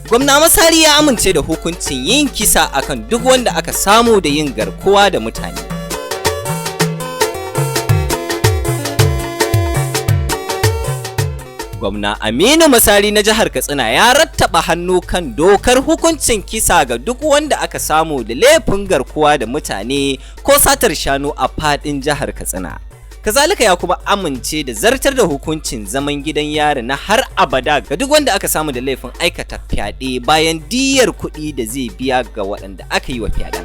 Gwamna Masari ya amince da hukuncin yin kisa akan duk wanda aka samu da yin garkuwa da mutane. Gwamna Aminu Masari na jihar Katsina ya rattaba hannu kan dokar hukuncin kisa ga duk wanda aka samu da laifin garkuwa da mutane ko satar shanu a fadin jihar Katsina. Kazalika ya kuma amince da zartar da hukuncin zaman gidan yari na har abada ga duk wanda aka samu da laifin aikata fyaɗe bayan diyyar kuɗi da zai biya ga waɗanda aka yi wa fyaɗen.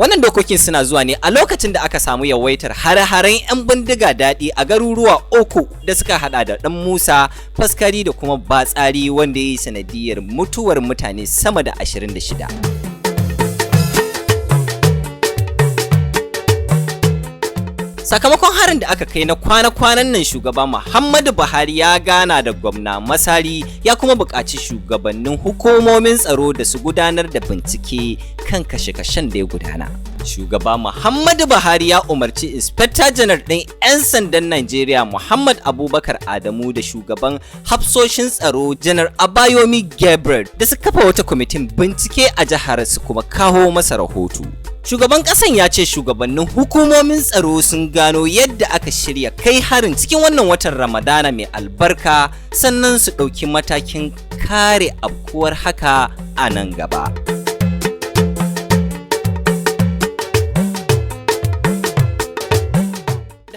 Wannan dokokin suna zuwa ne a lokacin da aka samu yawaitar hare-haren 'yan bindiga daɗi a garuruwa uku da suka hada da ɗan Musa, Faskari da kuma Batsari wanda ya yi sanadiyar mutuwar mutane sama da 26. Sakamakon harin da aka kai na kwana-kwanan nan shugaba Muhammadu Buhari ya gana da gwamna Masari ya kuma buƙaci shugabannin hukumomin tsaro da su gudanar da bincike kan kashe-kashen da ya gudana. Shugaba Muhammadu Buhari ya umarci Inspector General ɗin 'yan sandan Najeriya Muhammad Abubakar Adamu da shugaban hafsoshin tsaro Janar Abayomi Gabriel da su kafa wata kwamitin bincike a jihar su kuma kawo masa rahoto. Shugaban ƙasan ya ce shugabannin hukumomin tsaro sun gano yadda aka shirya kai harin cikin wannan watan Ramadana mai albarka sannan su ɗauki matakin kare afkuwar haka a nan gaba.